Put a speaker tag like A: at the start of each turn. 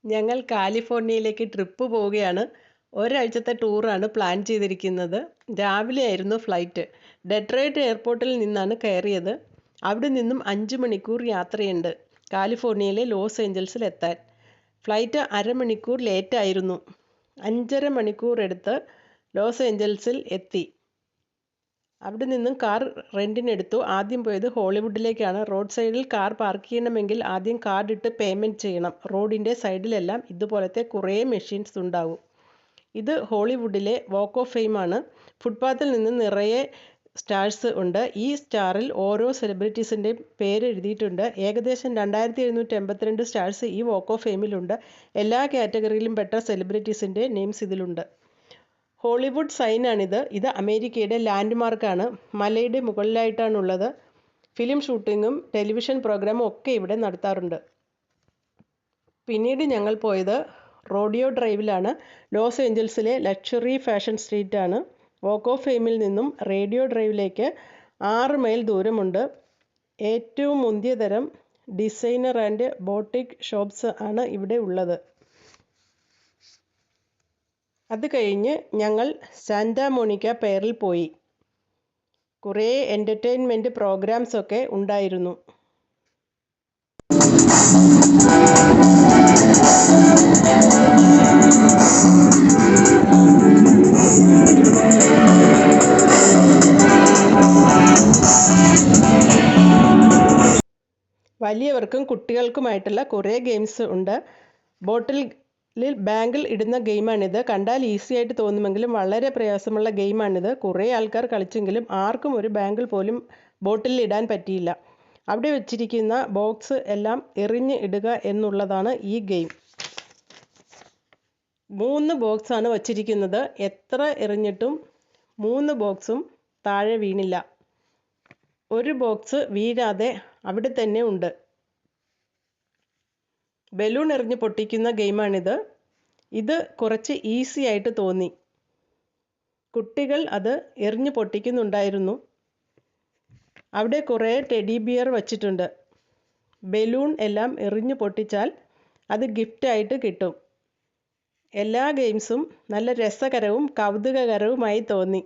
A: ഞങ്ങൾ കാലിഫോർണിയയിലേക്ക് ട്രിപ്പ് പോവുകയാണ്. ഒരാഴ്ചത്തെ ടൂറാണ് പ്ലാൻ ചെയ്തിരിക്കുന്നത്. രാവിലെ ആയിരുന്നു ഫ്ലൈറ്റ്. ഡെട്രോയിറ്റ് എയർപോർട്ടിൽ നിന്നാണ് കയറിയത്. അവിടെ നിന്നും 5 മണിക്കൂർ യാത്രയുണ്ട് കാലിഫോർണിയയിലെ ലോസ് ഏഞ്ചൽസിൽ എത്താൻ. ഫ്ലൈറ്റ് അരമണിക്കൂർ ലേറ്റായിരുന്നു. 5.5 മണിക്കൂർ എടുത്ത് ലോസ് ഏഞ്ചൽസിൽ എത്തി. അവിടെ നിന്നും കാർ റെൻറ്റിനെടുത്തു. ആദ്യം പോയത് ഹോളിവുഡിലേക്കാണ്. റോഡ് സൈഡിൽ കാർ പാർക്ക് ചെയ്യണമെങ്കിൽ ആദ്യം കാർഡ് ഇട്ട് പേയ്മെൻറ്റ് ചെയ്യണം. റോഡിൻ്റെ സൈഡിലെല്ലാം ഇതുപോലത്തെ കുറേ മെഷീൻസ് ഉണ്ടാവും. ഇത് ഹോളിവുഡിലെ വാക്ക് ഓഫ് ഫെയിം ആണ്. ഫുട്പാത്തിൽ നിന്ന് നിറയെ സ്റ്റാർസ് ഉണ്ട്. ഈ സ്റ്റാറിൽ ഓരോ സെലിബ്രിറ്റീസിൻ്റെയും പേര് എഴുതിയിട്ടുണ്ട്. ഏകദേശം 2782 സ്റ്റാർസ് ഈ വാക്ക് ഓഫ് ഫെയിമിലുണ്ട്. എല്ലാ കാറ്റഗറിയിലും പെട്ട സെലിബ്രിറ്റീസിൻ്റെ നെയിംസ് ഇതിലുണ്ട്. ഹോളിവുഡ് സൈനാണിത്. ഇത് അമേരിക്കയുടെ ലാൻഡ്മാർക്കാണ്. മലയുടെ മുകളിലായിട്ടാണുള്ളത്. ഫിലിം ഷൂട്ടിങ്ങും ടെലിവിഷൻ പ്രോഗ്രാമും ഒക്കെ ഇവിടെ നടത്താറുണ്ട്. പിന്നീട് ഞങ്ങൾ പോയത് റോഡിയോ ഡ്രൈവിലാണ്. ലോസ് ഏഞ്ചൽസിലെ ലക്ഷറി ഫാഷൻ സ്ട്രീറ്റാണ്. വാക്ക് ഓഫ് ഫെയിമിൽ നിന്നും റേഡിയോ ഡ്രൈവിലേക്ക് 6 മൈൽ ദൂരമുണ്ട്. ഏറ്റവും മുന്തിയ തരം ഡിസൈനർ ആൻഡ് ബോട്ടിക് ഷോപ്സ് ആണ് ഇവിടെ ഉള്ളത്. അത് കഴിഞ്ഞ് ഞങ്ങൾ സാന്റാ മോണിക്ക പെയറിൽ പോയി. കുറേ എൻ്റർടൈൻമെൻറ്റ് പ്രോഗ്രാംസൊക്കെ ഉണ്ടായിരുന്നു. വലിയവർക്കും കുട്ടികൾക്കുമായിട്ടുള്ള കുറേ ഗെയിംസ് ഉണ്ട്. ബോട്ടിൽ ബാങ്കിൽ ഇടുന്ന ഗെയിമാണിത്. കണ്ടാൽ ഈസി ആയിട്ട് തോന്നുമെങ്കിലും വളരെ പ്രയാസമുള്ള ഗെയിമാണിത്. കുറേ ആൾക്കാർ കളിച്ചെങ്കിലും ആർക്കും ഒരു ബാങ്കിൽ പോലും ബോട്ടിൽ ഇടാൻ പറ്റിയില്ല. അവിടെ വെച്ചിരിക്കുന്ന ബോക്സ് എല്ലാം എറിഞ്ഞ് ഇടുക എന്നുള്ളതാണ് ഈ ഗെയിം. 3 ബോക്സാണ് വച്ചിരിക്കുന്നത്. എത്ര എറിഞ്ഞിട്ടും 3 ബോക്സും താഴെ വീണില്ല. ഒരു ബോക്സ് വീഴാതെ അവിടെ തന്നെ ഉണ്ട്. ബലൂൺ എറിഞ്ഞ് പൊട്ടിക്കുന്ന ഗെയിമാണിത്. ഇത് കുറച്ച് ഈസി ആയിട്ട് തോന്നി. കുട്ടികൾ അത് എറിഞ്ഞ് പൊട്ടിക്കുന്നുണ്ടായിരുന്നു. അവിടെ കുറേ ടെഡി ബിയർ വച്ചിട്ടുണ്ട്. ബലൂൺ എല്ലാം എറിഞ്ഞ് പൊട്ടിച്ചാൽ അത് ഗിഫ്റ്റായിട്ട് കിട്ടും. എല്ലാ ഗെയിംസും നല്ല രസകരവും കൗതുകകരവുമായി തോന്നി.